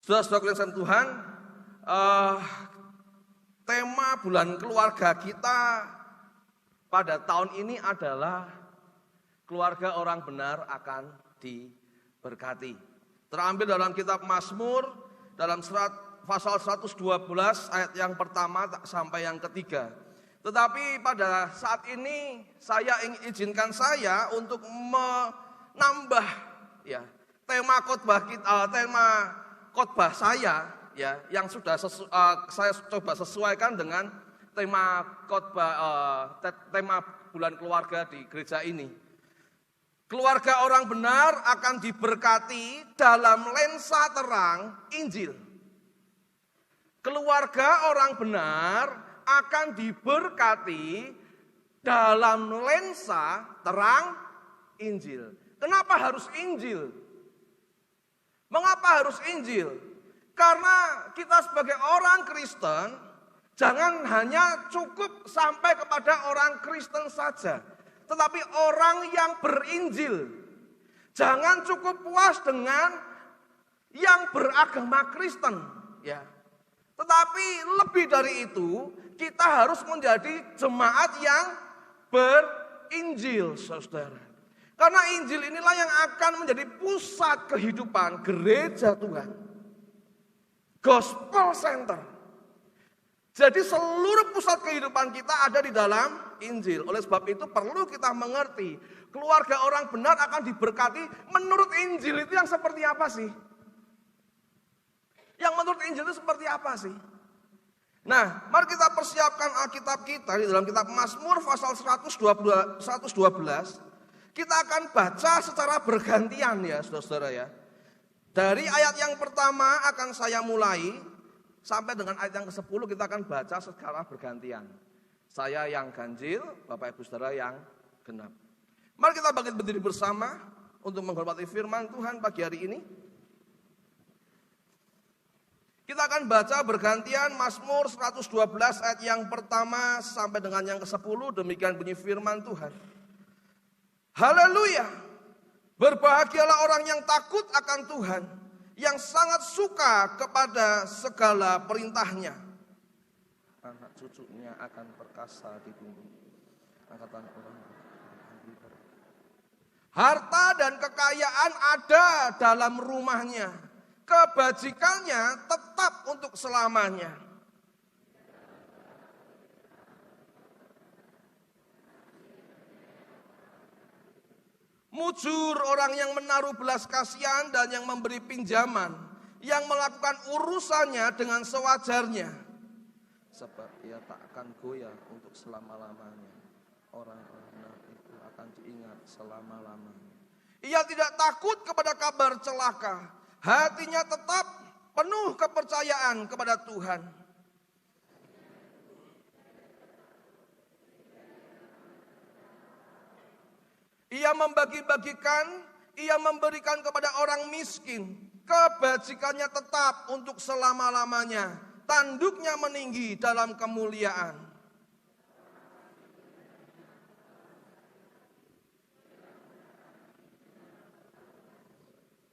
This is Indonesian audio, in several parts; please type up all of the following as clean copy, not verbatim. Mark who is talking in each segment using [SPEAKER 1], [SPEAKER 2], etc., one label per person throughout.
[SPEAKER 1] Saudara-saudara kekasih Tuhan, tema bulan keluarga kita pada tahun ini adalah keluarga orang benar akan diberkati. Terambil dalam kitab Mazmur dalam pasal 112 ayat yang pertama sampai yang ketiga. Tetapi pada saat ini saya izinkan saya untuk menambah ya tema khotbah saya ya yang sudah saya coba sesuaikan dengan tema tema bulan keluarga di gereja ini. Keluarga orang benar akan diberkati dalam lensa terang Injil. Keluarga orang benar akan diberkati dalam lensa terang Injil. Kenapa harus Injil? Mengapa harus Injil? Karena kita sebagai orang Kristen jangan hanya cukup sampai kepada orang Kristen saja, tetapi orang yang berinjil. Jangan cukup puas dengan yang beragama Kristen, ya. Tetapi lebih dari itu, kita harus menjadi jemaat yang berinjil, saudara. Karena Injil inilah yang akan menjadi pusat kehidupan gereja Tuhan. Gospel center. Jadi seluruh pusat kehidupan kita ada di dalam Injil. Oleh sebab itu perlu kita mengerti, keluarga orang benar akan diberkati menurut Injil itu yang seperti apa sih? Yang menurut Injil itu seperti apa sih? Nah, mari kita persiapkan Alkitab kita di dalam kitab Mazmur pasal 112. Kita akan baca secara bergantian ya saudara-saudara ya. Dari ayat yang pertama akan saya mulai sampai dengan ayat yang ke-10 kita akan baca secara bergantian. Saya yang ganjil, Bapak Ibu Saudara yang genap. Mari kita bangkit berdiri bersama untuk menghormati firman Tuhan pagi hari ini. Kita akan baca bergantian Mazmur 112 ayat yang pertama sampai dengan yang ke-10. Demikian bunyi firman Tuhan. Haleluya. Berbahagialah orang yang takut akan Tuhan, yang sangat suka kepada segala perintahnya. Anak cucunya akan perkasa di bumi. Angkatan orang. Harta dan kekayaan ada dalam rumahnya. Kebajikannya tetap untuk selamanya. Mujur orang yang menaruh belas kasihan dan yang memberi pinjaman, yang melakukan urusannya dengan sewajarnya. Sebab ia tak akan goyah untuk selama-lamanya. Orang-orang itu akan diingat selama-lamanya. Ia tidak takut kepada kabar celaka. Hatinya tetap penuh kepercayaan kepada Tuhan. Ia membagi-bagikan, ia memberikan kepada orang miskin. Kebajikannya tetap untuk selama-lamanya. Tanduknya meninggi dalam kemuliaan.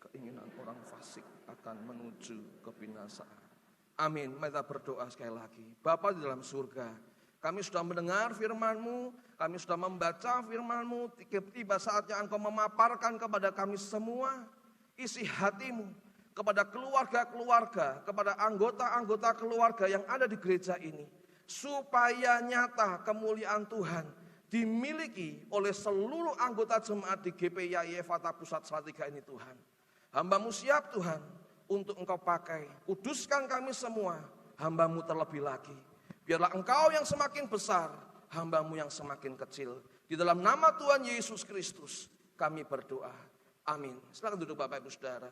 [SPEAKER 1] Keinginan orang fasik akan menuju kebinasaan. Amin. Mari kita berdoa sekali lagi. Bapa di dalam surga, kami sudah mendengar firman-Mu, kami sudah membaca firman-Mu, tiba saatnya Engkau memaparkan kepada kami semua isi hati-Mu, kepada keluarga-keluarga, kepada anggota-anggota keluarga yang ada di gereja ini, supaya nyata kemuliaan Tuhan dimiliki oleh seluruh anggota jemaat di GPI Fata Pusat Salatiga ini Tuhan. Hamba-Mu siap Tuhan untuk Engkau pakai, kuduskan kami semua, hamba-Mu terlebih lagi. Biarlah Engkau yang semakin besar, hamba-Mu yang semakin kecil. Di dalam nama Tuhan Yesus Kristus kami berdoa. Amin. Silakan duduk Bapak Ibu Saudara.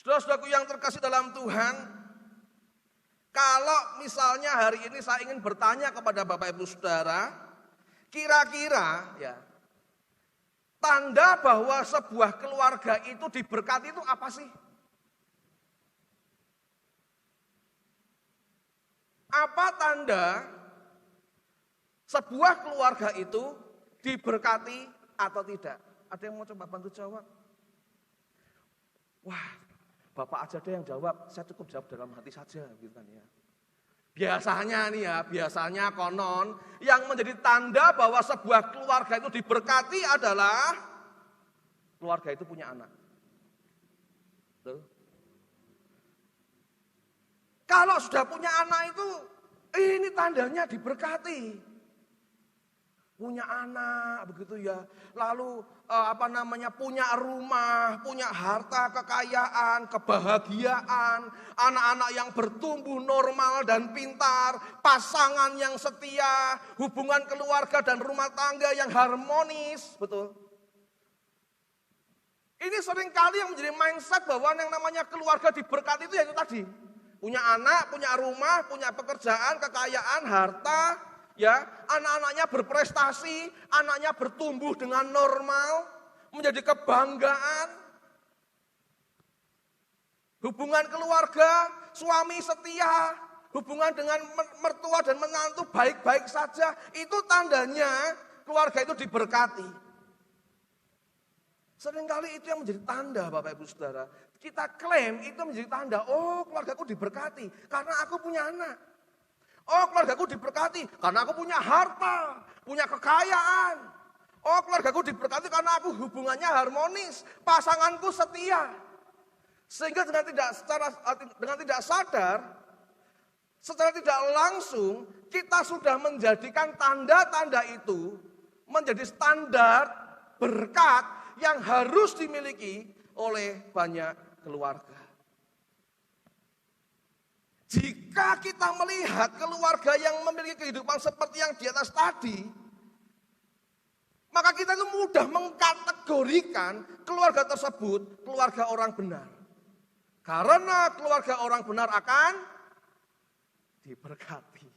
[SPEAKER 1] Saudara-saudaraku yang terkasih dalam Tuhan, kalau misalnya hari ini saya ingin bertanya kepada Bapak Ibu Saudara, kira-kira ya, tanda bahwa sebuah keluarga itu diberkati itu apa sih? Apa tanda sebuah keluarga itu diberkati atau tidak? Ada yang mau coba bantu jawab? Wah, Bapak aja deh yang jawab, saya cukup jawab dalam hati saja gitu kan ya. Biasanya nih ya, biasanya konon yang menjadi tanda bahwa sebuah keluarga itu diberkati adalah keluarga itu punya anak. Tuh. Kalau sudah punya anak itu, ini tandanya diberkati. Punya anak begitu ya, lalu punya rumah, punya harta, kekayaan, kebahagiaan, anak-anak yang bertumbuh normal dan pintar, pasangan yang setia, hubungan keluarga dan rumah tangga yang harmonis, betul. Ini seringkali yang menjadi mindset bahwa yang namanya keluarga diberkati itu ya itu tadi. Punya anak, punya rumah, punya pekerjaan, kekayaan, harta, ya, anak-anaknya berprestasi, anaknya bertumbuh dengan normal, menjadi kebanggaan. Hubungan keluarga, suami setia, hubungan dengan mertua dan menantu baik-baik saja, itu tandanya keluarga itu diberkati. Seringkali itu yang menjadi tanda Bapak Ibu Saudara. Kita klaim itu menjadi tanda, oh keluargaku diberkati karena aku punya anak. Oh keluargaku diberkati karena aku punya harta, punya kekayaan. Oh keluargaku diberkati karena aku hubungannya harmonis, pasanganku setia. Sehingga dengan tidak sadar, secara tidak langsung kita sudah menjadikan tanda-tanda itu menjadi standar berkat yang harus dimiliki oleh banyak keluarga. Jika kita melihat keluarga yang memiliki kehidupan seperti yang di atas tadi, maka kita itu mudah mengkategorikan keluarga tersebut keluarga orang benar. Karena keluarga orang benar akan diberkati.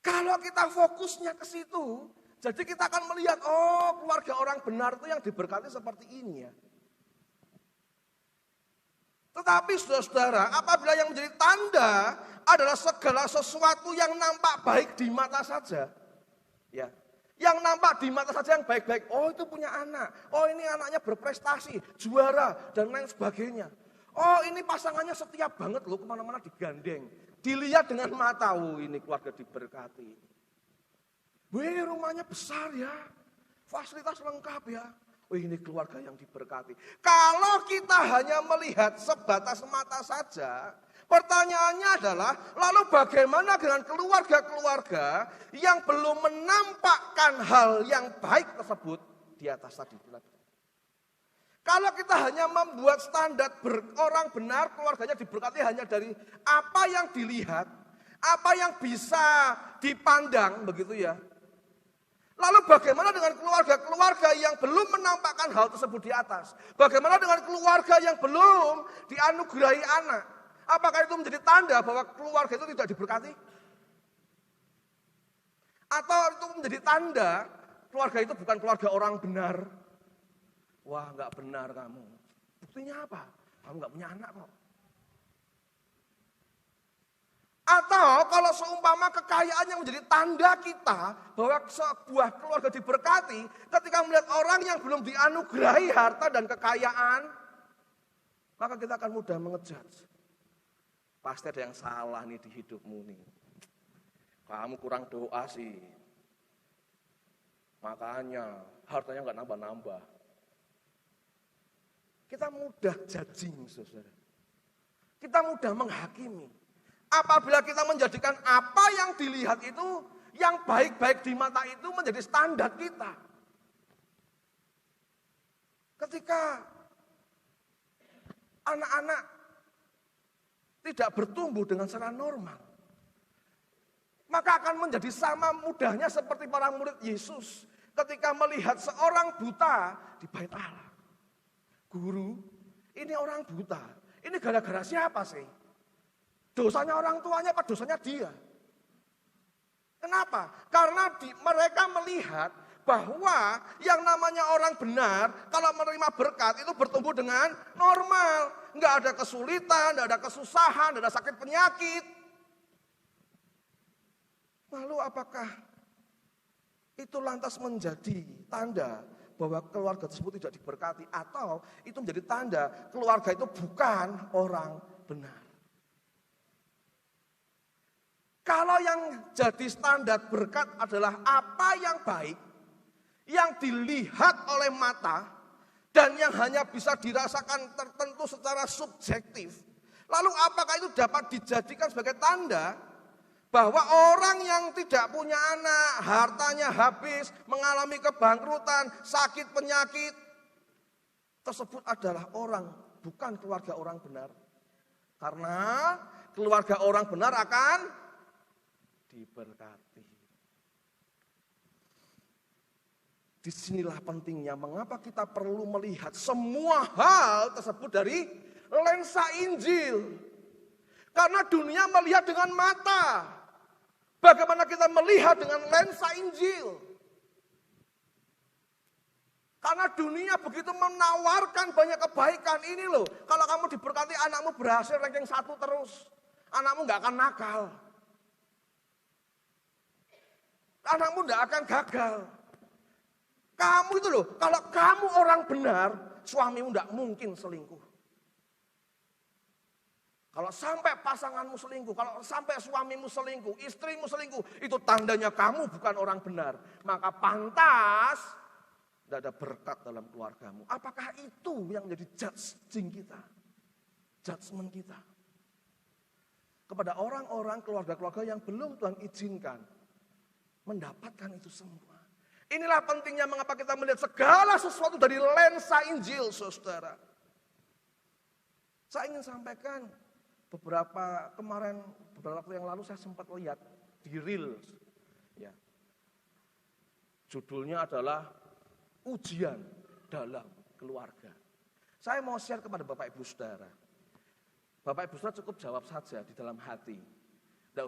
[SPEAKER 1] Kalau kita fokusnya ke situ, jadi kita akan melihat, oh keluarga orang benar itu yang diberkati seperti ini ya. Tetapi saudara-saudara, apabila yang menjadi tanda adalah segala sesuatu yang nampak baik di mata saja. Ya, yang nampak di mata saja yang baik-baik. Oh itu punya anak, oh ini anaknya berprestasi, juara dan lain sebagainya. Oh ini pasangannya setia banget loh, kemana-mana digandeng. Dilihat dengan mata, oh ini keluarga diberkati. Wih rumahnya besar ya, fasilitas lengkap ya. Wih ini keluarga yang diberkati. Kalau kita hanya melihat sebatas mata saja, pertanyaannya adalah, lalu bagaimana dengan keluarga-keluarga yang belum menampakkan hal yang baik tersebut di atas tadi. Kalau kita hanya membuat standar orang benar, keluarganya diberkati hanya dari apa yang dilihat, apa yang bisa dipandang, begitu ya. Lalu bagaimana dengan keluarga-keluarga yang belum menampakkan hal tersebut di atas? Bagaimana dengan keluarga yang belum dianugerahi anak? Apakah itu menjadi tanda bahwa keluarga itu tidak diberkati? Atau itu menjadi tanda keluarga itu bukan keluarga orang benar? Wah gak benar kamu. Buktinya apa? Kamu gak punya anak kok. Atau kalau seumpama kekayaan yang menjadi tanda kita bahwa sebuah keluarga diberkati, ketika melihat orang yang belum dianugerahi harta dan kekayaan, maka kita akan mudah mengejudge. Pasti ada yang salah nih di hidupmu nih. Kamu kurang doa sih. Makanya hartanya nggak nambah-nambah. Kita mudah judging, saudara. Kita mudah menghakimi. Apabila kita menjadikan apa yang dilihat itu, yang baik-baik di mata itu menjadi standar kita. Ketika anak-anak tidak bertumbuh dengan secara normal, maka akan menjadi sama mudahnya seperti para murid Yesus ketika melihat seorang buta di bait Allah. Guru, ini orang buta, ini gara-gara siapa sih? Dosanya orang tuanya apa dosanya dia? Kenapa? Karena mereka melihat bahwa yang namanya orang benar kalau menerima berkat itu bertumbuh dengan normal. Nggak ada kesulitan, nggak ada kesusahan, nggak ada sakit penyakit. Lalu apakah itu lantas menjadi tanda bahwa keluarga tersebut tidak diberkati, atau itu menjadi tanda keluarga itu bukan orang benar. Kalau yang jadi standar berkat adalah apa yang baik, yang dilihat oleh mata, dan yang hanya bisa dirasakan tertentu secara subjektif, lalu apakah itu dapat dijadikan sebagai tanda bahwa orang yang tidak punya anak, hartanya habis, mengalami kebangkrutan, sakit penyakit, tersebut adalah orang, bukan keluarga orang benar? Karena keluarga orang benar akan diberkati. Disinilah pentingnya mengapa kita perlu melihat semua hal tersebut dari lensa Injil. Karena dunia melihat dengan mata. Bagaimana kita melihat dengan lensa Injil? Karena dunia begitu menawarkan banyak kebaikan. Ini loh, kalau kamu diberkati, anakmu berhasil ranking 1 terus. Anakmu gak akan nakal. Anakmu gak akan gagal. Kamu itu loh, kalau kamu orang benar, suamimu gak mungkin selingkuh. Kalau sampai pasanganmu selingkuh, kalau sampai suamimu selingkuh, istrimu selingkuh, itu tandanya kamu bukan orang benar. Maka pantas tidak ada berkat dalam keluargamu. Apakah itu yang menjadi judging kita? Judgment kita. Kepada orang-orang keluarga-keluarga yang belum Tuhan izinkan mendapatkan itu semua. Inilah pentingnya mengapa kita melihat segala sesuatu dari lensa Injil, saudara. Saya ingin sampaikan beberapa waktu yang lalu saya sempat lihat di Reels. Ya. Judulnya adalah ujian dalam keluarga. Saya mau share kepada Bapak Ibu Saudara. Bapak Ibu Saudara cukup jawab saja di dalam hati. Tidak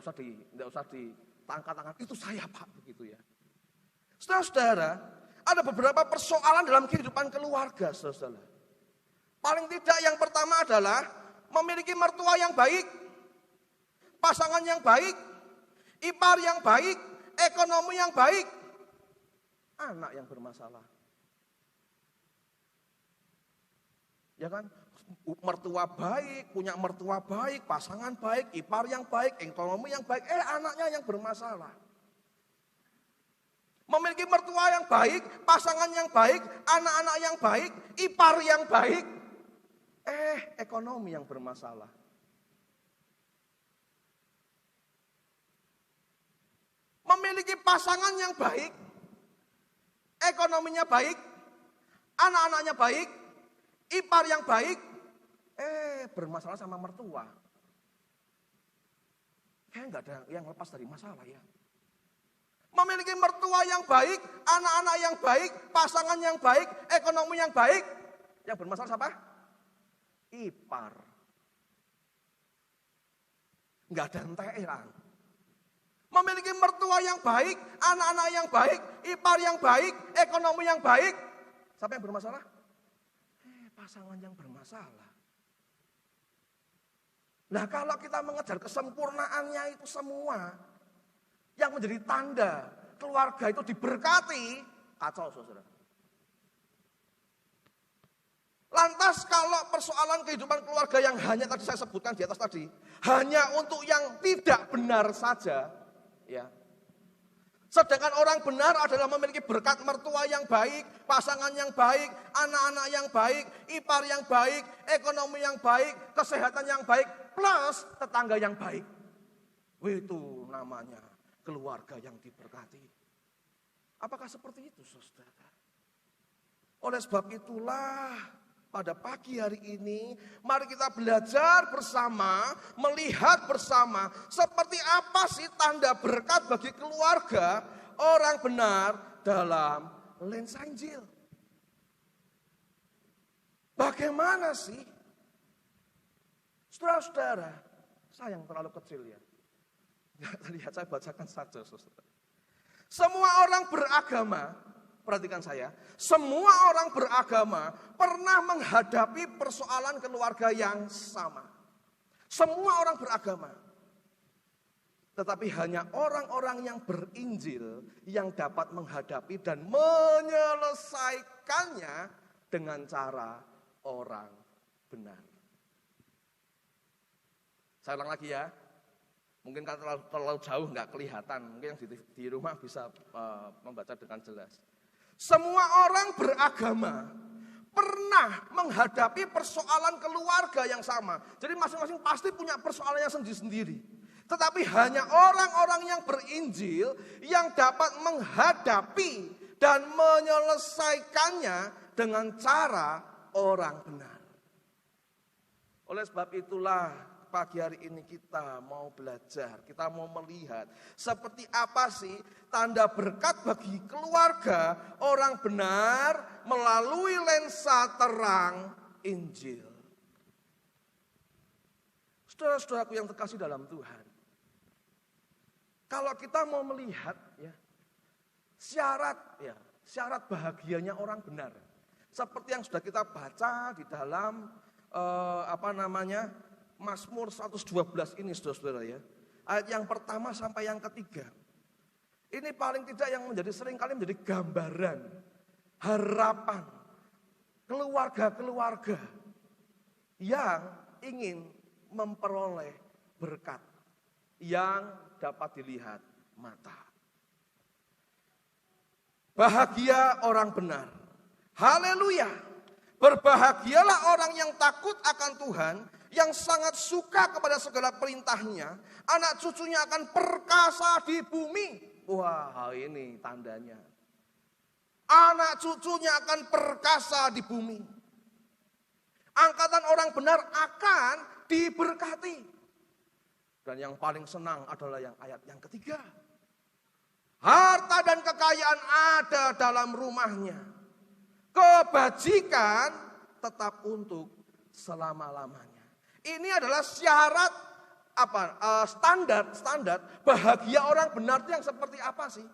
[SPEAKER 1] usah ditangkat-tangkat, itu saya Pak, begitu ya. Saudara-saudara, ada beberapa persoalan dalam kehidupan keluarga, saudara. Paling tidak yang pertama adalah memiliki mertua yang baik, pasangan yang baik, ipar yang baik, ekonomi yang baik, anak yang bermasalah. Ya kan? Mertua baik, punya mertua baik, pasangan baik, ipar yang baik, ekonomi yang baik, anaknya yang bermasalah. Memiliki mertua yang baik, pasangan yang baik, anak-anak yang baik, ipar yang baik, ekonomi yang bermasalah. Memiliki pasangan yang baik, ekonominya baik, anak-anaknya baik, ipar yang baik, bermasalah sama mertua. Kayaknya nggak ada yang lepas dari masalah ya. Memiliki mertua yang baik, anak-anak yang baik, pasangan yang baik, ekonomi yang baik, yang bermasalah siapa? Ipar. Nggak ada entean. Memiliki mertua yang baik, anak-anak yang baik, ipar yang baik, ekonomi yang baik, siapa yang bermasalah? Pasangan yang bermasalah. Nah, kalau kita mengejar kesempurnaannya itu semua, yang menjadi tanda keluarga itu diberkati, kacau saudara. Lantas kalau persoalan kehidupan keluarga yang hanya tadi saya sebutkan di atas tadi, hanya untuk yang tidak benar saja, ya. Sedangkan orang benar adalah memiliki berkat mertua yang baik, pasangan yang baik, anak-anak yang baik, ipar yang baik, ekonomi yang baik, kesehatan yang baik, plus tetangga yang baik. Itu namanya keluarga yang diberkati. Apakah seperti itu, saudara? Oleh sebab itulah, pada pagi hari ini, mari kita belajar bersama, melihat bersama, seperti apa sih tanda berkat bagi keluarga orang benar dalam lensa Injil. Bagaimana sih? Saudara-saudara, saya yang terlalu kecil ya. Lihat saya bacakan saja, saudara. Semua orang beragama, perhatikan saya, semua orang beragama pernah menghadapi persoalan keluarga yang sama. Semua orang beragama. Tetapi hanya orang-orang yang berinjil yang dapat menghadapi dan menyelesaikannya dengan cara orang benar. Saya ulang lagi ya. Mungkin kalau terlalu jauh nggak kelihatan. Mungkin yang di rumah bisa membaca dengan jelas. Semua orang beragama pernah menghadapi persoalan keluarga yang sama. Jadi masing-masing pasti punya persoalannya sendiri-sendiri. Tetapi hanya orang-orang yang berinjil yang dapat menghadapi dan menyelesaikannya dengan cara orang benar. Oleh sebab itulah pagi hari ini kita mau belajar, kita mau melihat seperti apa sih tanda berkat bagi keluarga orang benar melalui lensa terang Injil. Saudara-saudaraku yang terkasih dalam Tuhan, kalau kita mau melihat syarat bahagianya orang benar, seperti yang sudah kita baca di dalam Mazmur 112 ini, saudara-saudara ya. Ayat yang pertama sampai yang ketiga. Ini paling tidak yang seringkali menjadi gambaran, harapan keluarga-keluarga yang ingin memperoleh berkat yang dapat dilihat mata. Bahagia orang benar. Haleluya. Berbahagialah orang yang takut akan Tuhan, yang sangat suka kepada segala perintahnya. Anak cucunya akan perkasa di bumi. Wah, ini tandanya. Anak cucunya akan perkasa di bumi. Angkatan orang benar akan diberkati. Dan yang paling senang adalah yang ayat yang ketiga. Harta dan kekayaan ada dalam rumahnya. Kebajikan tetap untuk selama-lamanya. Ini adalah syarat standar bahagia orang benar itu yang seperti apa sih?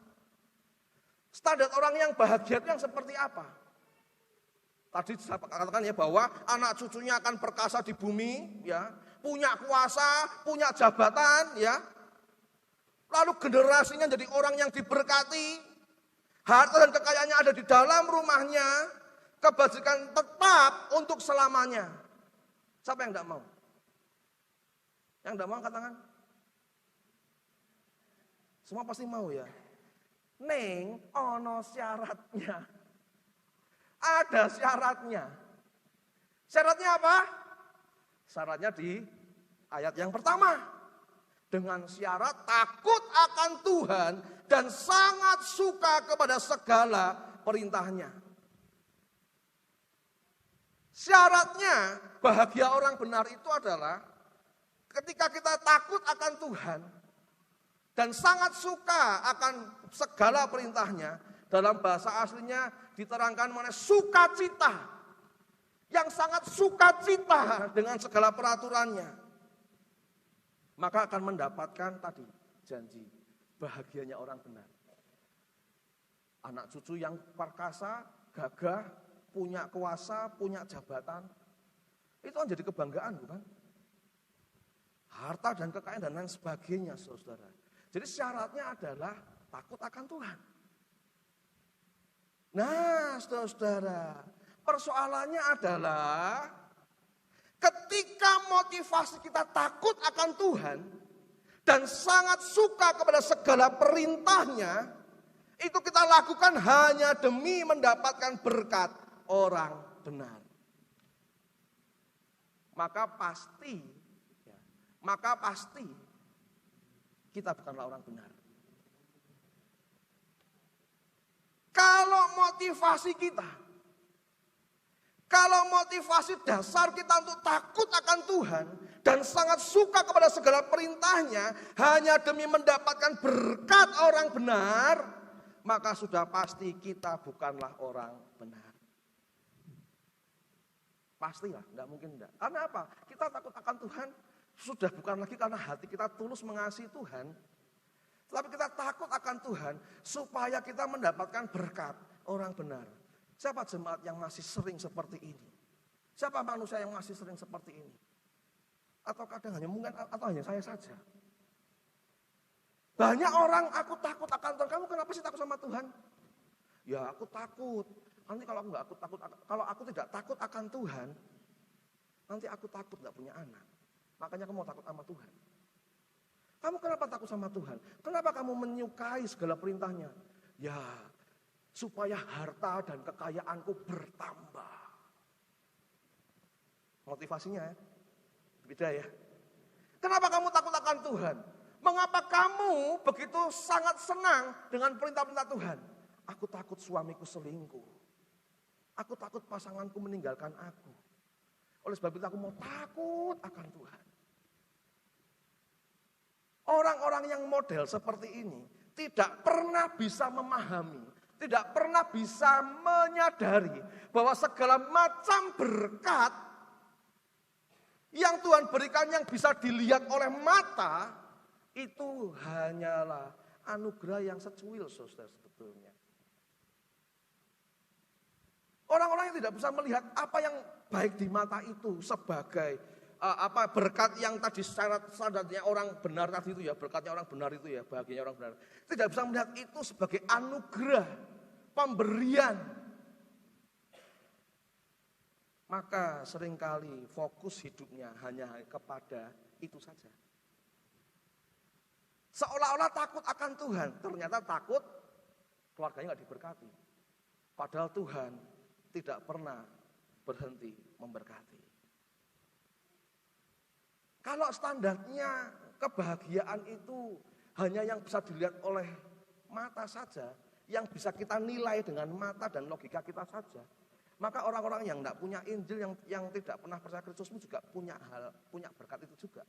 [SPEAKER 1] Standar orang yang bahagia itu yang seperti apa? Tadi saya katakan ya bahwa anak cucunya akan perkasa di bumi, ya, punya kuasa, punya jabatan, ya. Lalu generasinya jadi orang yang diberkati, harta dan kekayaannya ada di dalam rumahnya, kebajikan tetap untuk selamanya. Siapa yang tidak mau? Yang tidak mau katakan? Semua pasti mau ya. Neng, ono syaratnya. Ada syaratnya. Syaratnya apa? Syaratnya di ayat yang pertama. Dengan syarat takut akan Tuhan dan sangat suka kepada segala perintahnya. Syaratnya bahagia orang benar itu adalah ketika kita takut akan Tuhan dan sangat suka akan segala perintahnya. Dalam bahasa aslinya diterangkan mengenai sukacita. Yang sangat sukacita dengan segala peraturannya. Maka akan mendapatkan tadi janji bahagianya orang benar. Anak cucu yang perkasa, gagah, punya kuasa, punya jabatan. Itu kan jadi kebanggaan bukan? Harta dan kekayaan dan lain sebagainya, saudara. Jadi syaratnya adalah takut akan Tuhan. Nah, saudara-saudara, persoalannya adalah ketika motivasi kita takut akan Tuhan dan sangat suka kepada segala perintahnya, itu kita lakukan hanya demi mendapatkan berkat orang benar. Maka pasti kita bukanlah orang benar. Kalau motivasi dasar kita untuk takut akan Tuhan dan sangat suka kepada segala perintahnya hanya demi mendapatkan berkat orang benar, maka sudah pasti kita bukanlah orang benar. Pastilah, enggak mungkin enggak. Karena apa? Kita takut akan Tuhan sudah bukan lagi karena hati kita tulus mengasihi Tuhan, tapi kita takut akan Tuhan supaya kita mendapatkan berkat orang benar. Siapa jemaat yang masih sering seperti ini? Siapa manusia yang masih sering seperti ini? Atau kadang hanya mungkin atau hanya saya saja? Banyak orang, aku takut akan Tuhan. Kamu kenapa sih takut sama Tuhan? Ya aku takut. Nanti kalau aku tidak takut akan Tuhan, nanti aku takut gak punya anak. Makanya kamu mau takut sama Tuhan. Kamu kenapa takut sama Tuhan? Kenapa kamu menyukai segala perintahnya? Ya, supaya harta dan kekayaanku bertambah. Motivasinya ya, beda ya. Kenapa kamu takut akan Tuhan? Mengapa kamu begitu sangat senang dengan perintah-perintah Tuhan? Aku takut suamiku selingkuh. Aku takut pasanganku meninggalkan aku. Oleh sebab itu aku mau takut akan Tuhan. Orang-orang yang model seperti ini tidak pernah bisa memahami, tidak pernah bisa menyadari bahwa segala macam berkat yang Tuhan berikan yang bisa dilihat oleh mata itu hanyalah anugerah yang secuil, saudara, sebetulnya. Orang-orang yang tidak bisa melihat apa yang baik di mata itu sebagai berkat yang tadi secara standarnya orang benar tadi itu ya, berkatnya orang benar itu ya, bahagianya orang benar. Tidak bisa melihat itu sebagai anugerah, pemberian. Maka seringkali fokus hidupnya hanya kepada itu saja. Seolah-olah takut akan Tuhan, ternyata takut keluarganya nggak diberkati. Padahal Tuhan tidak pernah berhenti memberkati. Kalau standarnya kebahagiaan itu hanya yang bisa dilihat oleh mata saja, yang bisa kita nilai dengan mata dan logika kita saja, maka orang-orang yang tidak punya Injil, yang tidak pernah percaya Kristus juga punya berkat itu juga.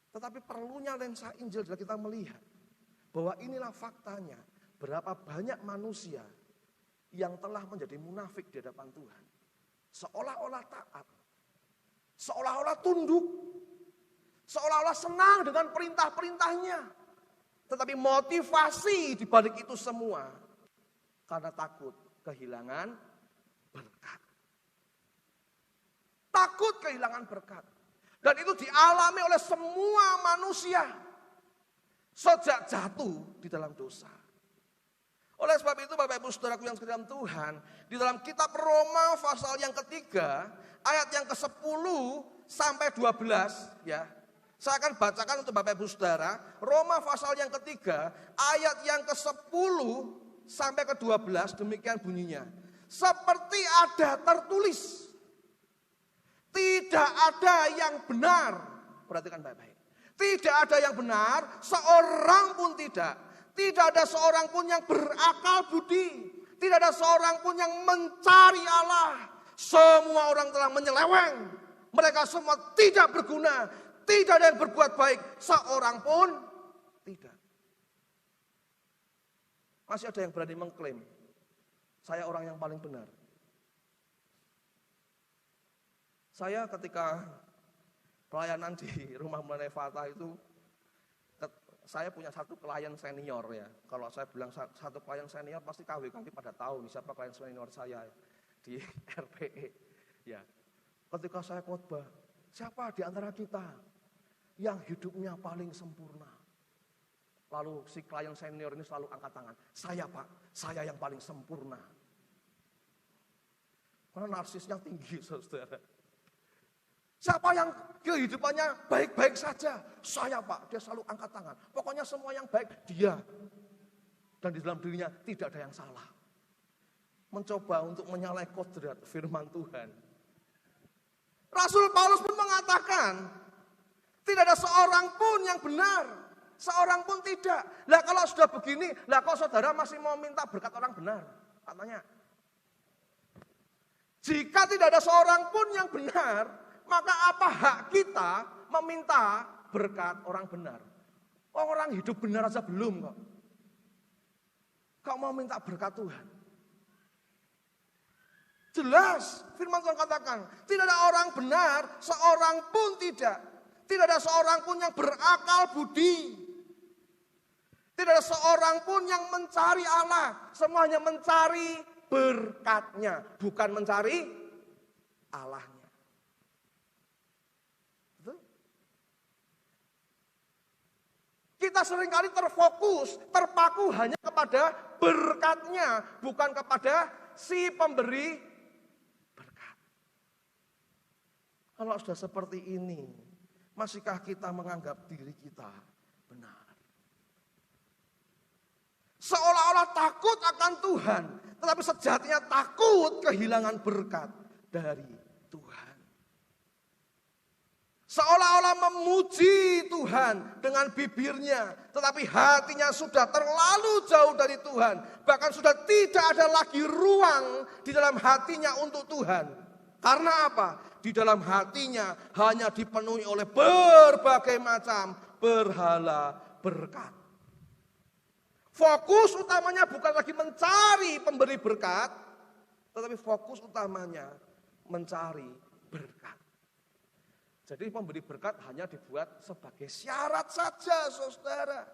[SPEAKER 1] Tetapi perlunya lensa Injil adalah kita melihat bahwa inilah faktanya, berapa banyak manusia yang telah menjadi munafik di hadapan Tuhan. Seolah-olah taat, seolah-olah tunduk, seolah-olah senang dengan perintah-perintahnya. Tetapi motivasi di balik itu semua karena takut kehilangan berkat. Takut kehilangan berkat. Dan itu dialami oleh semua manusia sejak jatuh di dalam dosa. Oleh sebab itu Bapak Ibu Saudaraku yang sekalian Tuhan, di dalam kitab Roma pasal yang ketiga, ayat yang ke-10 sampai 12 ya. Saya akan bacakan untuk Bapak Ibu Saudara, Roma pasal yang ketiga, ayat yang ke-10 sampai ke-12, demikian bunyinya. Seperti ada tertulis, tidak ada yang benar. Perhatikan baik-baik. Tidak ada yang benar, seorang pun tidak. Tidak ada seorang pun yang berakal budi. Tidak ada seorang pun yang mencari Allah. Semua orang telah menyeleweng. Mereka semua tidak berguna. Tidak ada yang berbuat baik. Seorang pun tidak. Masih ada yang berani mengklaim, saya orang yang paling benar. Saya ketika pelayanan di Rumah Mulai Fatah itu, saya punya satu klien senior ya. Kalau saya bilang satu klien senior, pasti KW-KW pada tahu nih siapa klien senior saya di RPE. Ya, ketika saya khotbah, siapa di antara kita yang hidupnya paling sempurna? Lalu si klien senior ini selalu angkat tangan. Saya Pak, saya yang paling sempurna. Karena narsisnya tinggi, saudara. Siapa yang kehidupannya baik-baik saja? Saya Pak, dia selalu angkat tangan. Pokoknya semua yang baik, dia. Dan di dalam dirinya tidak ada yang salah. Mencoba untuk menyalahi kodrat firman Tuhan. Rasul Paulus pun mengatakan, tidak ada seorang pun yang benar. Seorang pun tidak. Lah kalau sudah begini, lah kok saudara masih mau minta berkat orang benar? Katanya. Jika tidak ada seorang pun yang benar, maka apa hak kita meminta berkat orang benar? Orang hidup benar aja belum kok. Kau mau minta berkat Tuhan? Jelas firman Tuhan katakan, tidak ada orang benar, seorang pun tidak. Tidak ada seorang pun yang berakal budi. Tidak ada seorang pun yang mencari Allah. Semuanya mencari berkatnya, bukan mencari Allahnya. Kita seringkali terfokus, terpaku hanya kepada berkatnya, bukan kepada si pemberi berkat. Kalau sudah seperti ini, masihkah kita menganggap diri kita benar? Seolah-olah takut akan Tuhan, tetapi sejatinya takut kehilangan berkat dari Tuhan. Seolah-olah memuji Tuhan dengan bibirnya, tetapi hatinya sudah terlalu jauh dari Tuhan. Bahkan sudah tidak ada lagi ruang di dalam hatinya untuk Tuhan. Karena apa? Di dalam hatinya hanya dipenuhi oleh berbagai macam berhala berkat. Fokus utamanya bukan lagi mencari pemberi berkat, tetapi fokus utamanya mencari berkat. Jadi pemberi berkat hanya dibuat sebagai syarat saja, saudara.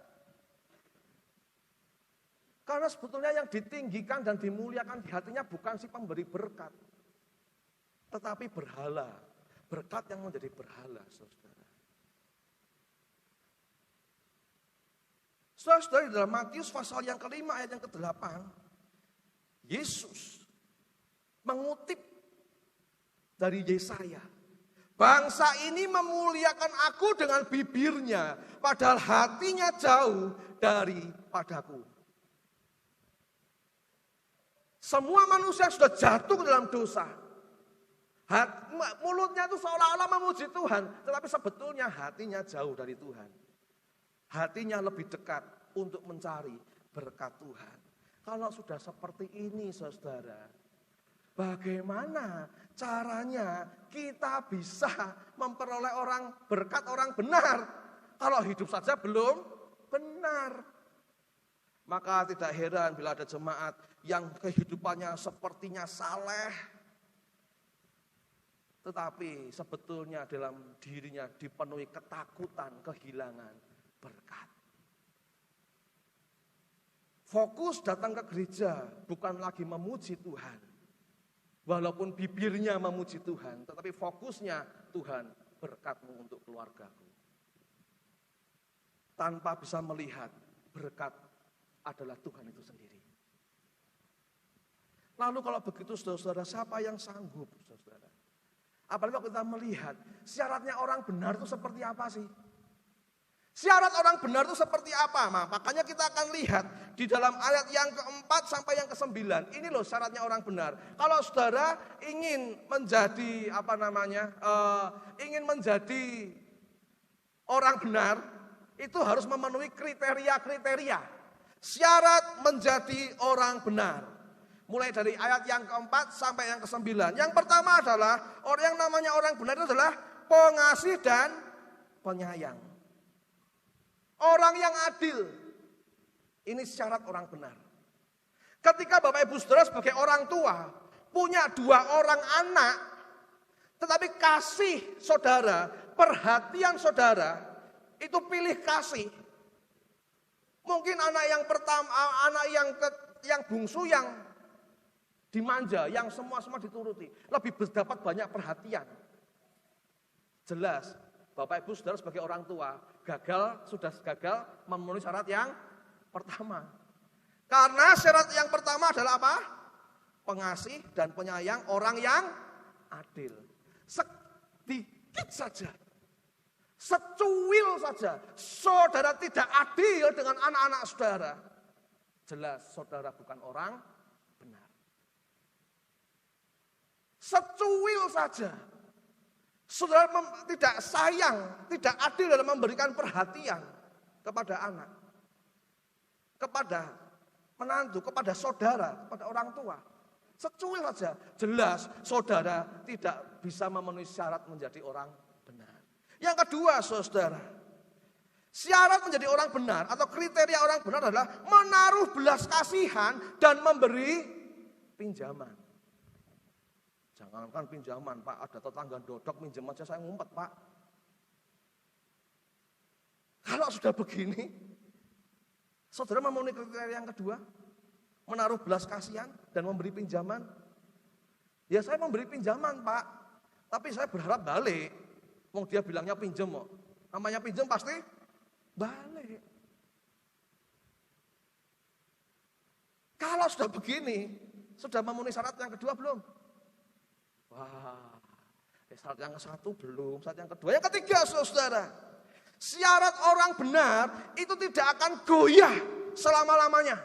[SPEAKER 1] Karena sebetulnya yang ditinggikan dan dimuliakan di hatinya bukan si pemberi berkat, tetapi berhala. Berkat yang menjadi berhala, saudara. Saudara, dalam Matius pasal yang kelima ayat yang ke-8, Yesus mengutip dari Yesaya. Bangsa ini memuliakan aku dengan bibirnya, padahal hatinya jauh daripadaku. Semua manusia sudah jatuh ke dalam dosa. Mulutnya itu seolah-olah memuji Tuhan, tetapi sebetulnya hatinya jauh dari Tuhan. Hatinya lebih dekat untuk mencari berkat Tuhan. Kalau sudah seperti ini, saudara, bagaimana caranya kita bisa memperoleh berkat orang benar kalau hidup saja belum benar? Maka tidak heran bila ada jemaat yang kehidupannya sepertinya saleh, tetapi sebetulnya dalam dirinya dipenuhi ketakutan kehilangan berkat. Fokus datang ke gereja bukan lagi memuji Tuhan. Walaupun bibirnya memuji Tuhan, tetapi fokusnya Tuhan berkatmu untuk keluargaku. Tanpa bisa melihat berkat adalah Tuhan itu sendiri. Lalu kalau begitu saudara-saudara, siapa yang sanggup saudara? Apalagi kalau kita melihat syaratnya orang benar itu seperti apa sih? Syarat orang benar itu seperti apa? Makanya kita akan lihat di dalam ayat yang ke-4 sampai yang ke-9. Ini loh syaratnya orang benar. Kalau saudara ingin menjadi ingin menjadi orang benar, itu harus memenuhi kriteria-kriteria. Syarat menjadi orang benar. Mulai dari ayat yang ke-4 sampai yang ke-9. Yang pertama adalah orang yang namanya orang benar itu adalah pengasih dan penyayang. Orang yang adil, ini syarat orang benar. Ketika Bapak Ibu Saudara sebagai orang tua, punya 2 orang anak, tetapi kasih saudara, perhatian saudara, itu pilih kasih. Mungkin anak yang pertama, anak yang bungsu yang dimanja, yang semua dituruti, lebih berdapat banyak perhatian. Jelas, Bapak Ibu Saudara sebagai orang tua, sudah gagal memenuhi syarat yang pertama. Karena syarat yang pertama adalah apa? Pengasih dan penyayang, orang yang adil. Sedikit saja, secuil saja, saudara tidak adil dengan anak-anak saudara. Jelas saudara bukan orang benar. Secuil saja. Saudara tidak sayang, tidak adil dalam memberikan perhatian kepada anak, kepada menantu, kepada saudara, kepada orang tua. Secuil saja, jelas saudara tidak bisa memenuhi syarat menjadi orang benar. Yang kedua saudara, syarat menjadi orang benar atau kriteria orang benar adalah menaruh belas kasihan dan memberi pinjaman. Jangankan pinjaman, Pak, ada tetangga dodok minjem aja saya ngumpet, Pak. Kalau sudah begini, saudara memenuhi kriteria yang kedua, menaruh belas kasihan dan memberi pinjaman. Ya saya memberi pinjaman, Pak, tapi saya berharap balik. Wong dia bilangnya pinjem kok. Namanya pinjem pasti balik. Kalau sudah begini, sudah memenuhi syarat yang kedua belum? Wah, syarat yang ke-1 belum, syarat yang kedua. Yang ketiga, saudara, syarat orang benar itu tidak akan goyah selama-lamanya.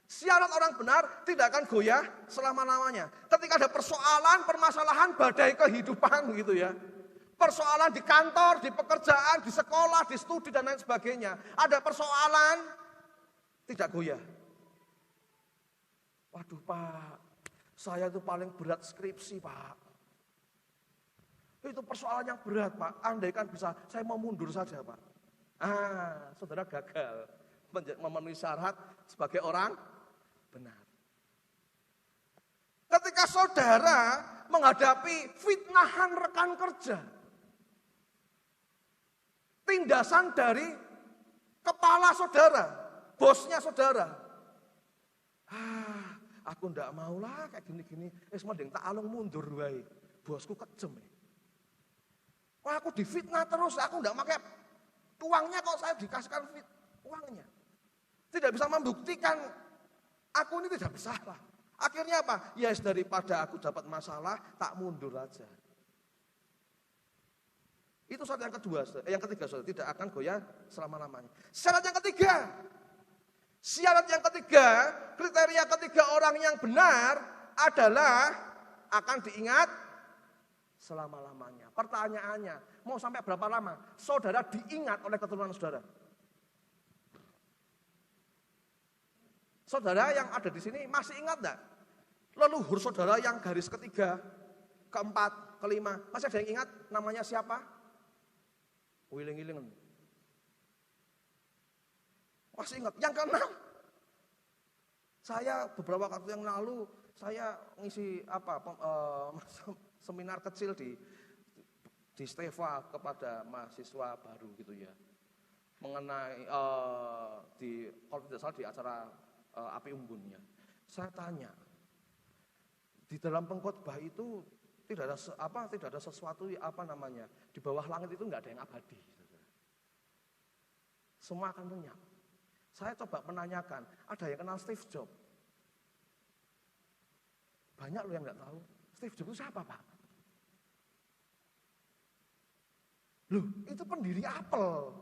[SPEAKER 1] Syarat orang benar tidak akan goyah selama-lamanya. Ketika ada persoalan, permasalahan, badai kehidupan gitu ya. Persoalan di kantor, di pekerjaan, di sekolah, di studi dan lain sebagainya. Ada persoalan, tidak goyah. Waduh Pak, saya itu paling berat skripsi Pak. Itu persoalan yang berat Pak. Andaikan bisa, saya mau mundur saja Pak. Saudara gagal memenuhi syarat sebagai orang benar. Ketika saudara menghadapi fitnahan rekan kerja, tindasan dari kepala saudara, bosnya saudara. Aku ndak maulah kayak gini-gini. Mending tak alung mundur wae. Bosku kejem. Wah, aku difitnah terus, aku ndak pakai uangnya kok saya dikasihkan uangnya. Tidak bisa membuktikan aku ini tidak bersalah. Akhirnya apa? Ya daripada aku dapat masalah, tak mundur aja. Itu syarat yang kedua, yang ketiga, saudara, tidak akan goyah selama-lamanya. Syarat yang ketiga, kriteria ketiga orang yang benar adalah akan diingat selama-lamanya. Pertanyaannya, mau sampai berapa lama saudara diingat oleh keturunan saudara? Saudara yang ada di sini masih ingat enggak? Leluhur saudara yang garis ketiga, keempat, kelima, masih ada yang ingat namanya siapa? Wiling-wiling. Masih ingat. Yang keenam, saya beberapa waktu yang lalu saya ngisi seminar kecil di Stefa kepada mahasiswa baru gitu ya, mengenai kalau tidak salah di acara api unggunnya. Saya tanya, di dalam pengkhotbah itu tidak ada sesuatu di bawah langit itu nggak ada yang abadi. Semua akan lenyap. Saya coba menanyakan, ada yang kenal Steve Jobs? Banyak loh yang nggak tahu. Steve Jobs itu siapa Pak? Loh, itu pendiri Apple.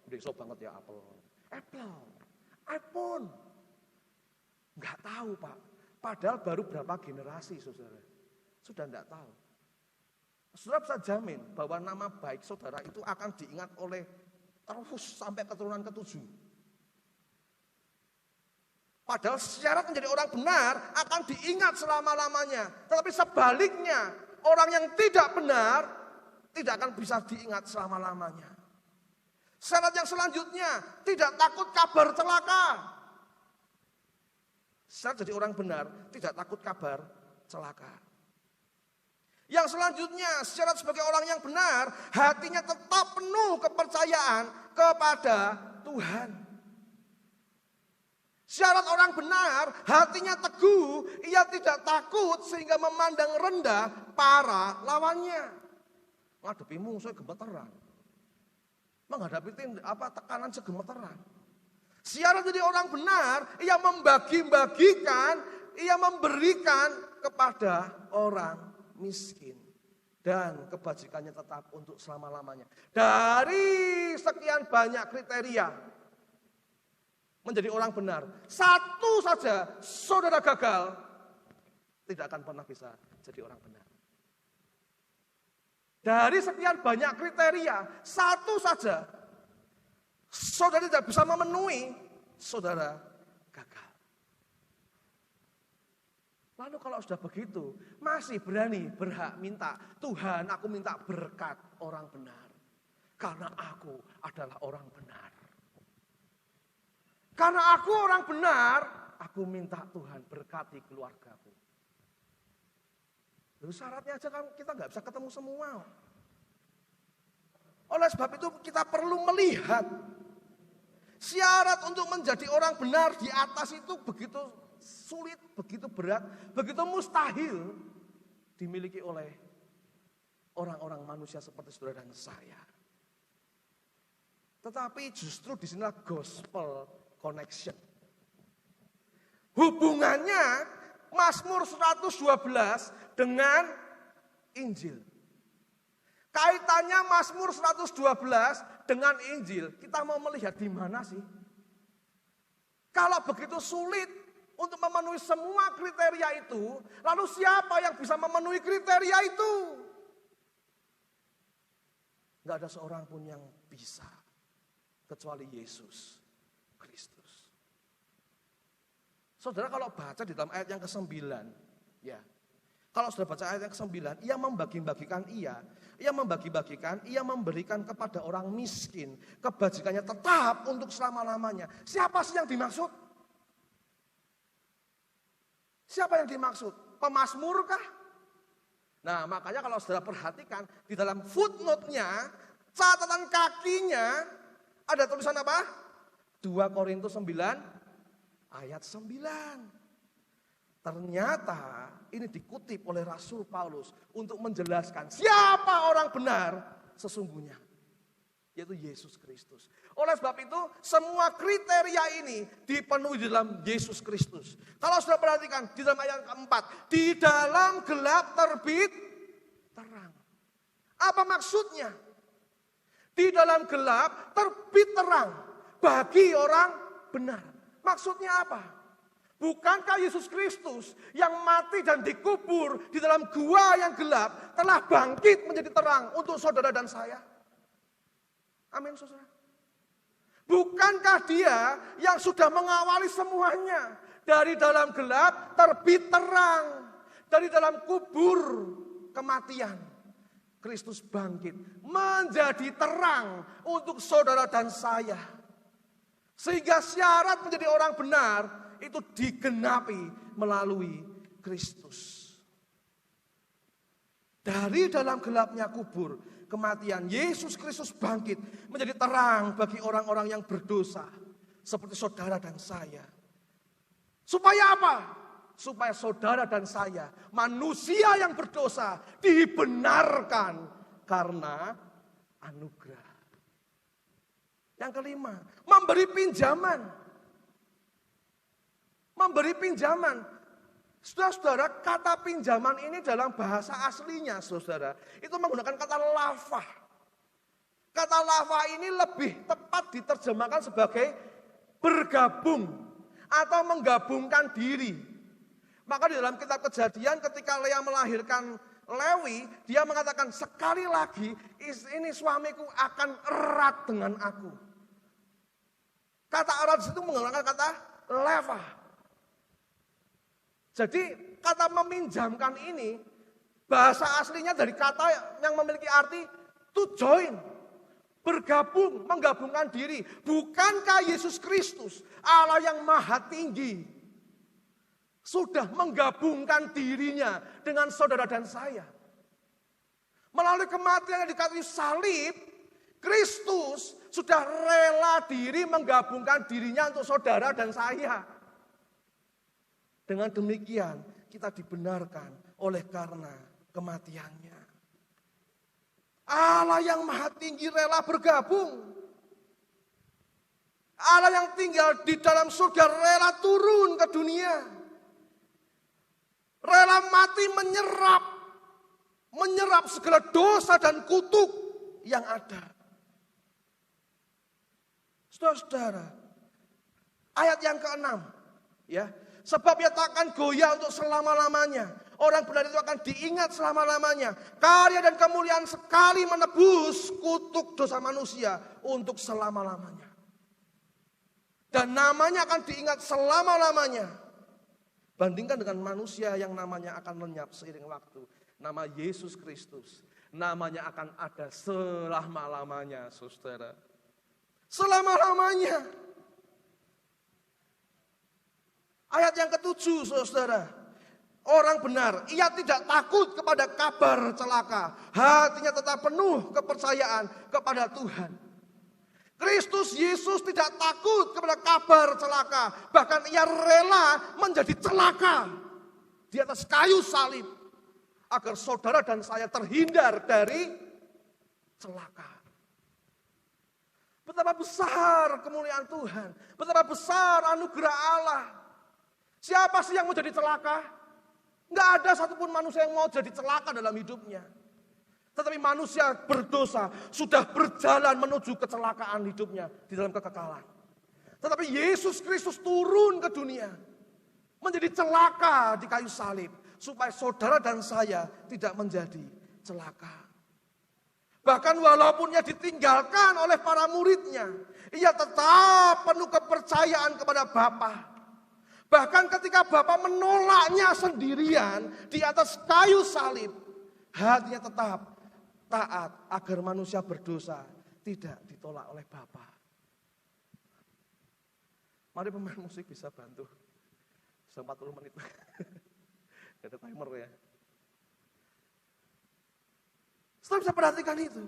[SPEAKER 1] Besok banget ya Apple. iPhone. Nggak tahu Pak. Padahal baru berapa generasi saudara. Sudah nggak tahu. Saudara bisa jamin bahwa nama baik saudara itu akan diingat oleh terus sampai keturunan ke-7. Padahal syarat menjadi orang benar akan diingat selama-lamanya. Tetapi sebaliknya, orang yang tidak benar tidak akan bisa diingat selama-lamanya. Syarat yang selanjutnya, tidak takut kabar celaka. Syarat jadi orang benar, tidak takut kabar celaka. Yang selanjutnya, syarat sebagai orang yang benar, hatinya tetap penuh kepercayaan kepada Tuhan. Syarat orang benar, hatinya teguh, ia tidak takut sehingga memandang rendah para lawannya. Menghadapi musuh gemeteran. Menghadapi tekanan segemeteran. Syarat jadi orang benar, ia membagi-bagikan, ia memberikan kepada orang miskin. Dan kebajikannya tetap untuk selama-lamanya. Dari sekian banyak kriteria menjadi orang benar, satu saja saudara gagal, tidak akan pernah bisa jadi orang benar. Dari sekian banyak kriteria, satu saja saudara tidak bisa memenuhi, saudara gagal. Lalu kalau sudah begitu, masih berhak minta, Tuhan aku minta berkat orang benar. Karena aku adalah orang benar. Karena aku orang benar, aku minta Tuhan berkati keluargaku. Lalu syaratnya aja kan kita nggak bisa ketemu semua. Oleh sebab itu kita perlu melihat syarat untuk menjadi orang benar di atas itu begitu sulit, begitu berat, begitu mustahil dimiliki oleh orang-orang manusia seperti saudara dan saya. Tetapi justru di sinilah gospel connection. Hubungannya Mazmur 112 dengan Injil. Kaitannya Mazmur 112 dengan Injil, kita mau melihat di mana sih? Kalau begitu sulit untuk memenuhi semua kriteria itu, lalu siapa yang bisa memenuhi kriteria itu? Enggak ada seorang pun yang bisa, kecuali Yesus Kristus. Saudara kalau baca di dalam ayat yang ke-9, ya. Kalau sudah baca ayat yang ke-9, ia membagi-bagikan ia memberikan kepada orang miskin, kebajikannya tetap untuk selama-lamanya. Siapa sih yang dimaksud? Siapa yang dimaksud? Pemazmur kah? Nah, makanya kalau saudara perhatikan di dalam footnote-nya, catatan kakinya ada tulisan apa? 2 Korintus 9 ayat 9. Ternyata ini dikutip oleh Rasul Paulus untuk menjelaskan siapa orang benar sesungguhnya, yaitu Yesus Kristus. Oleh sebab itu semua kriteria ini dipenuhi di dalam Yesus Kristus. Kalau sudah perhatikan di dalam ayat keempat, di dalam gelap terbit terang. Apa maksudnya? Di dalam gelap terbit terang bagi orang benar. Maksudnya apa? Bukankah Yesus Kristus yang mati dan dikubur di dalam gua yang gelap telah bangkit menjadi terang untuk saudara dan saya? Amin, saudara. Bukankah dia yang sudah mengawali semuanya? Dari dalam gelap terbit terang. Dari dalam kubur kematian, Kristus bangkit menjadi terang untuk saudara dan saya. Sehingga syarat menjadi orang benar itu digenapi melalui Kristus. Dari dalam gelapnya kubur kematian, Yesus Kristus bangkit menjadi terang bagi orang-orang yang berdosa seperti saudara dan saya. Supaya apa? Supaya saudara dan saya, manusia yang berdosa, dibenarkan karena anugerah. Yang kelima, memberi pinjaman. Memberi pinjaman. Saudara-saudara, kata pinjaman ini dalam bahasa aslinya, saudara, itu menggunakan kata lafah. Kata lafah ini lebih tepat diterjemahkan sebagai bergabung atau menggabungkan diri. Maka di dalam kitab Kejadian ketika Lea melahirkan Lewi, dia mengatakan sekali lagi ini suamiku akan erat dengan aku. Kata erat itu menggunakan kata lafah. Jadi kata meminjamkan ini bahasa aslinya dari kata yang memiliki arti to join, bergabung, menggabungkan diri. Bukankah Yesus Kristus, Allah yang maha tinggi, sudah menggabungkan dirinya dengan saudara dan saya? Melalui kematian yang di kayu salib, Kristus sudah rela diri menggabungkan dirinya untuk saudara dan saya. Dengan demikian kita dibenarkan oleh karena kematiannya. Allah yang maha tinggi rela bergabung. Allah yang tinggal di dalam surga rela turun ke dunia. Rela mati menyerap segala dosa dan kutuk yang ada. Saudara-saudara, ayat yang ke-6, ya. Sebab ia takkan goyah untuk selama-lamanya. Orang benar itu akan diingat selama-lamanya. Karya dan kemuliaan sekali menebus kutuk dosa manusia untuk selama-lamanya. Dan namanya akan diingat selama-lamanya. Bandingkan dengan manusia yang namanya akan lenyap seiring waktu. Nama Yesus Kristus, namanya akan ada selama-lamanya, saudara. Selama-lamanya. Ayat yang ke-7, saudara. Orang benar, ia tidak takut kepada kabar celaka. Hatinya tetap penuh kepercayaan kepada Tuhan. Kristus Yesus tidak takut kepada kabar celaka. Bahkan ia rela menjadi celaka di atas kayu salib. Agar saudara dan saya terhindar dari celaka. Betapa besar kemuliaan Tuhan. Betapa besar anugerah Allah. Siapa sih yang mau jadi celaka? Enggak ada satupun manusia yang mau jadi celaka dalam hidupnya. Tetapi manusia berdosa sudah berjalan menuju kecelakaan hidupnya di dalam kekekalan. Tetapi Yesus Kristus turun ke dunia. Menjadi celaka di kayu salib. Supaya saudara dan saya tidak menjadi celaka. Bahkan walaupun ia ditinggalkan oleh para muridnya, ia tetap penuh kepercayaan kepada Bapa. Bahkan ketika Bapa menolaknya sendirian di atas kayu salib, hatinya tetap taat agar manusia berdosa tidak ditolak oleh Bapa. Mari pemain musik bisa bantu. 40 menit. Gak ada timer ya. Saudara bisa perhatikan itu.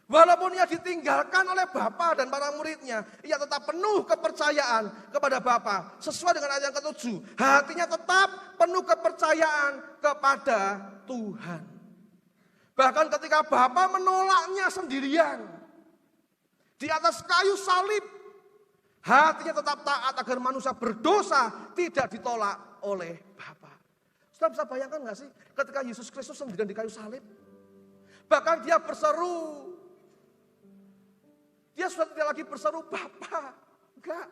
[SPEAKER 1] Walaupun ia ditinggalkan oleh Bapa dan para muridnya, ia tetap penuh kepercayaan kepada Bapa. Sesuai dengan ayat yang ke-7, hatinya tetap penuh kepercayaan kepada Tuhan. Bahkan ketika Bapa menolaknya sendirian di atas kayu salib, hatinya tetap taat agar manusia berdosa tidak ditolak oleh Bapa. Saudara bisa bayangkan gak sih ketika Yesus Kristus sendirian di kayu salib? Bahkan dia berseru. Dia sudah tidak lagi berseru Bapa. Enggak.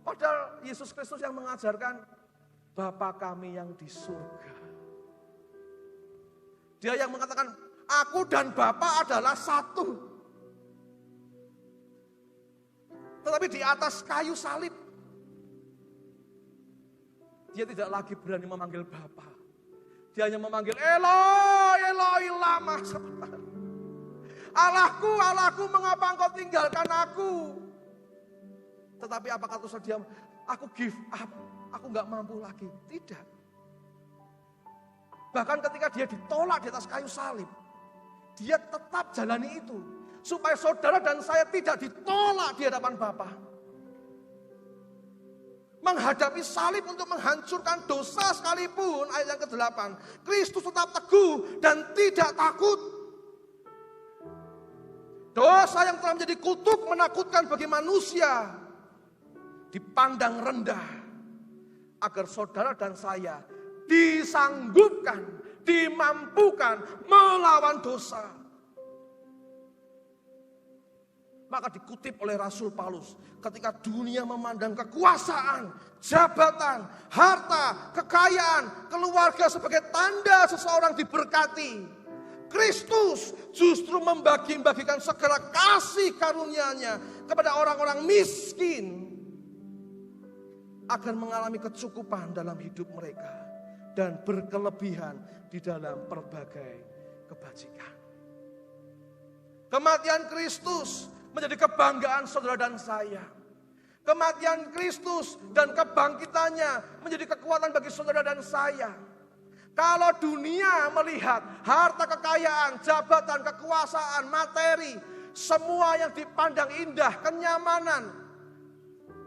[SPEAKER 1] Padahal Yesus Kristus yang mengajarkan Bapa kami yang di surga. Dia yang mengatakan aku dan Bapa adalah satu. Tetapi di atas kayu salib dia tidak lagi berani memanggil Bapa. Dia hanya memanggil Eloi, Eloi lama sabachthani. Allahku, Allahku, mengapa engkau tinggalkan aku? Tetapi apa kata dia? Aku give up, aku gak mampu lagi. Tidak. Bahkan ketika dia ditolak di atas kayu salib, dia tetap jalani itu. Supaya saudara dan saya tidak ditolak di hadapan Bapa. Menghadapi salib untuk menghancurkan dosa sekalipun, ayat yang ke-8. Kristus tetap teguh dan tidak takut. Dosa yang telah menjadi kutuk menakutkan bagi manusia dipandang rendah. Agar saudara dan saya disanggupkan, dimampukan melawan dosa. Maka dikutip oleh Rasul Paulus, ketika dunia memandang kekuasaan, jabatan, harta, kekayaan, keluarga sebagai tanda seseorang diberkati, Kristus justru membagi-bagikan segala kasih karunia-Nya kepada orang-orang miskin agar mengalami kecukupan dalam hidup mereka dan berkelebihan di dalam berbagai kebajikan. Kematian Kristus menjadi kebanggaan saudara dan saya. Kematian Kristus dan kebangkitannya menjadi kekuatan bagi saudara dan saya. Kalau dunia melihat harta kekayaan, jabatan, kekuasaan, materi, semua yang dipandang indah, kenyamanan,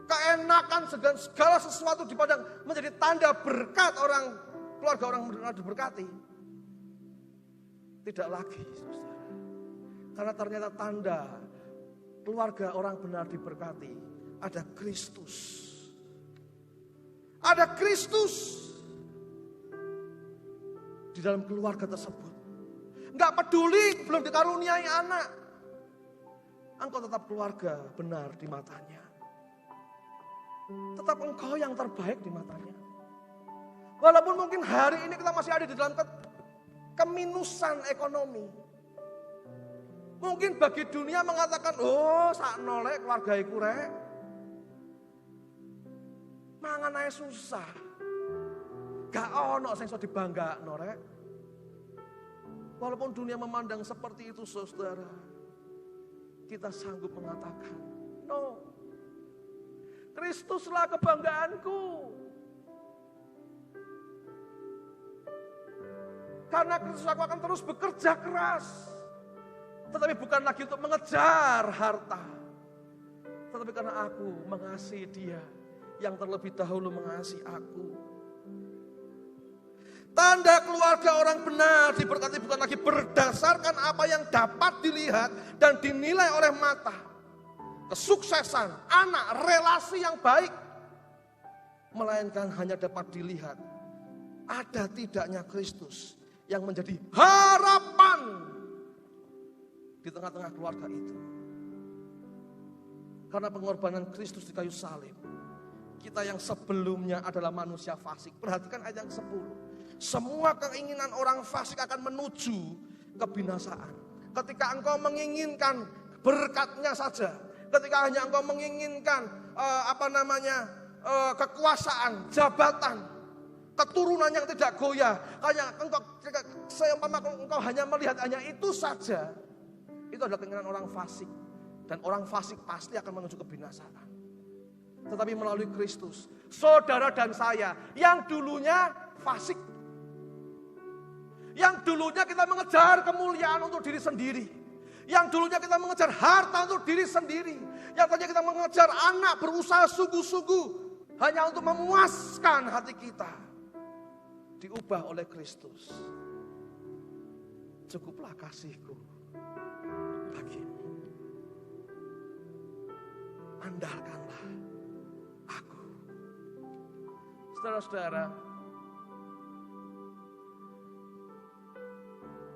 [SPEAKER 1] keenakan, segala sesuatu dipandang menjadi tanda berkat orang, keluarga orang benar diberkati. Tidak lagi, saudara. Karena ternyata tanda keluarga orang benar diberkati, ada Kristus. Ada Kristus di dalam keluarga tersebut. Enggak peduli belum dikaruniai anak, engkau tetap keluarga benar di matanya. Tetap engkau yang terbaik di matanya. Walaupun mungkin hari ini kita masih ada di dalam keminusan ekonomi. Mungkin bagi dunia mengatakan, oh sak nolek keluarga iku rek. Mangan ae susah. Gak ono sing iso dibanggakno rek. Walaupun dunia memandang seperti itu saudara, kita sanggup mengatakan, no. Kristuslah kebanggaanku. Karena Kristus aku akan terus bekerja keras. Tetapi bukan lagi untuk mengejar harta. Tetapi karena aku mengasihi Dia yang terlebih dahulu mengasihi aku. Tanda keluarga orang benar diberkati bukan lagi berdasarkan apa yang dapat dilihat dan dinilai oleh mata. Kesuksesan, anak, relasi yang baik. Melainkan hanya dapat dilihat ada tidaknya Kristus yang menjadi harapan di tengah-tengah keluarga itu. Karena pengorbanan Kristus di kayu salib, kita yang sebelumnya adalah manusia fasik. Perhatikan ayat yang 10. Semua keinginan orang fasik akan menuju kebinasaan. Ketika engkau menginginkan berkatnya saja, ketika hanya engkau menginginkan kekuasaan, jabatan, keturunan yang tidak goyah, hanya engkau hanya melihat hanya itu saja, itu adalah keinginan orang fasik. Dan orang fasik pasti akan menuju kebinasaan. Tetapi melalui Kristus, saudara dan saya yang dulunya fasik, yang dulunya kita mengejar kemuliaan untuk diri sendiri, yang dulunya kita mengejar harta untuk diri sendiri, yang tadinya kita mengejar anak, berusaha sungguh-sungguh hanya untuk memuaskan hati kita, diubah oleh Kristus. Cukuplah kasihku bagimu, andalkanlah aku. Saudara-saudara,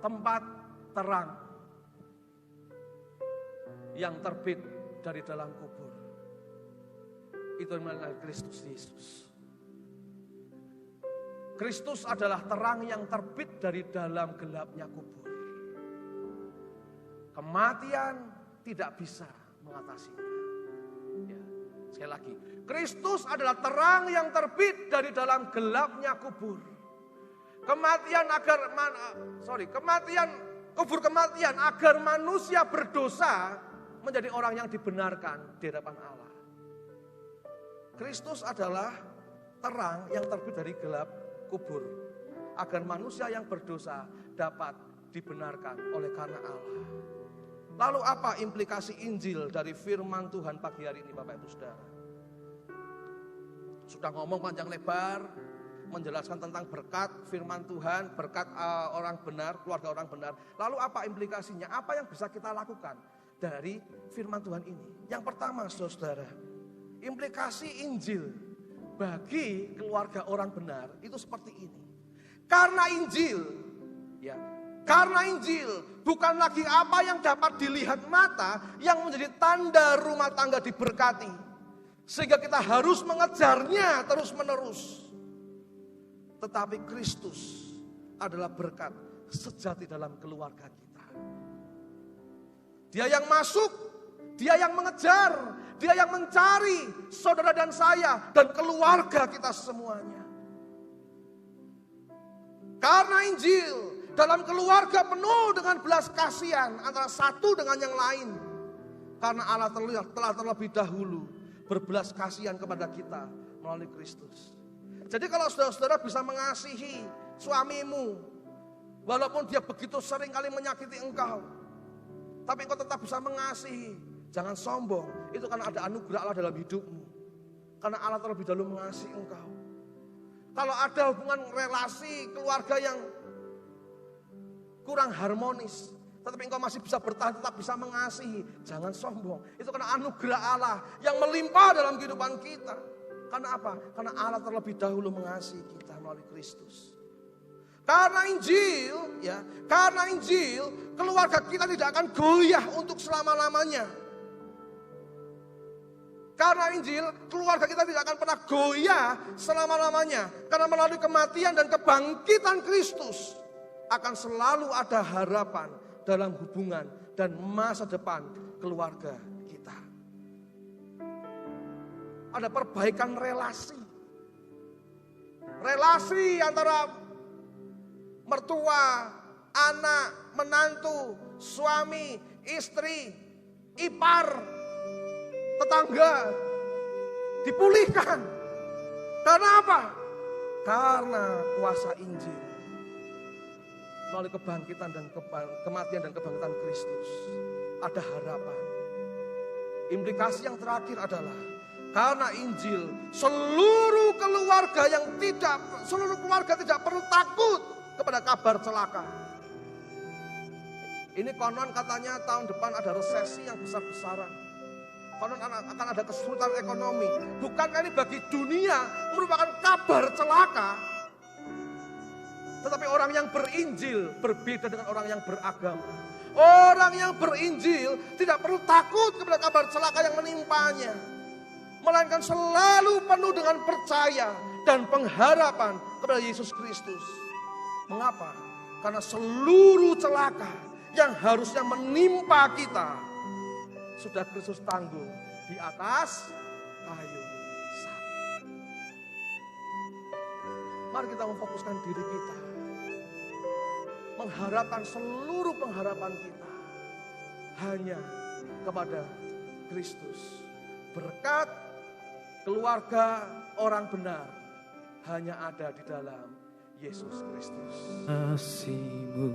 [SPEAKER 1] tempat terang yang terbit dari dalam kubur itu adalah Kristus Yesus. Kristus adalah terang yang terbit dari dalam gelapnya kubur. Kematian tidak bisa mengatasinya. Ya, sekali lagi, Kristus adalah terang yang terbit dari dalam gelapnya kubur. Kubur kematian agar manusia berdosa menjadi orang yang dibenarkan di hadapan Allah. Kristus adalah terang yang terbit dari gelap kubur agar manusia yang berdosa dapat dibenarkan oleh karena Allah. Lalu apa implikasi Injil dari firman Tuhan pagi hari ini Bapak Ibu Saudara? Sudah ngomong panjang lebar, menjelaskan tentang berkat firman Tuhan, berkat orang benar, keluarga orang benar. Lalu apa implikasinya? Apa yang bisa kita lakukan dari firman Tuhan ini? Yang pertama saudara, implikasi Injil bagi keluarga orang benar itu seperti ini. Karena Injil bukan lagi apa yang dapat dilihat mata yang menjadi tanda rumah tangga diberkati. Sehingga kita harus mengejarnya terus menerus. Tetapi Kristus adalah berkat sejati dalam keluarga kita. Dia yang masuk, dia yang mengejar, dia yang mencari saudara dan saya dan keluarga kita semuanya. Karena Injil dalam keluarga penuh dengan belas kasihan antara satu dengan yang lain. Karena Allah telah terlebih dahulu berbelas kasihan kepada kita melalui Kristus. Jadi kalau saudara-saudara bisa mengasihi suamimu, walaupun dia begitu sering kali menyakiti engkau, tapi engkau tetap bisa mengasihi, jangan sombong. Itu karena ada anugerah Allah dalam hidupmu. Karena Allah terlebih dahulu mengasihi engkau. Kalau ada hubungan relasi keluarga yang kurang harmonis, tetapi engkau masih bisa bertahan, tetap bisa mengasihi, jangan sombong. Itu karena anugerah Allah yang melimpah dalam kehidupan kita. Karena apa? Karena Allah terlebih dahulu mengasihi kita melalui Kristus. Karena Injil, keluarga kita tidak akan goyah untuk selama-lamanya. Karena Injil, keluarga kita tidak akan pernah goyah selama-lamanya. Karena melalui kematian dan kebangkitan Kristus akan selalu ada harapan dalam hubungan dan masa depan keluarga kita. Ada perbaikan relasi. Relasi antara mertua, anak, menantu, suami, istri, ipar, tetangga dipulihkan. Karena apa? Karena kuasa Injil. Melalui kebangkitan dan kematian dan kebangkitan Kristus ada harapan. Implikasi yang terakhir adalah Karena Injil, seluruh keluarga tidak perlu takut kepada kabar celaka. Ini konon katanya tahun depan ada resesi yang besar-besaran. Konon akan ada kesulitan ekonomi. Bukankah ini bagi dunia merupakan kabar celaka? Tetapi orang yang berinjil berbeda dengan orang yang beragama. Orang yang berinjil tidak perlu takut kepada kabar celaka yang menimpanya. Melainkan selalu penuh dengan percaya dan pengharapan kepada Yesus Kristus. Mengapa? Karena seluruh celaka yang harusnya menimpa kita sudah Kristus tanggung di atas kayu salib. Mari kita memfokuskan diri kita, mengharapkan seluruh pengharapan kita hanya kepada Kristus. Berkat keluarga orang benar hanya ada di dalam Yesus Kristus.
[SPEAKER 2] Kasih-Mu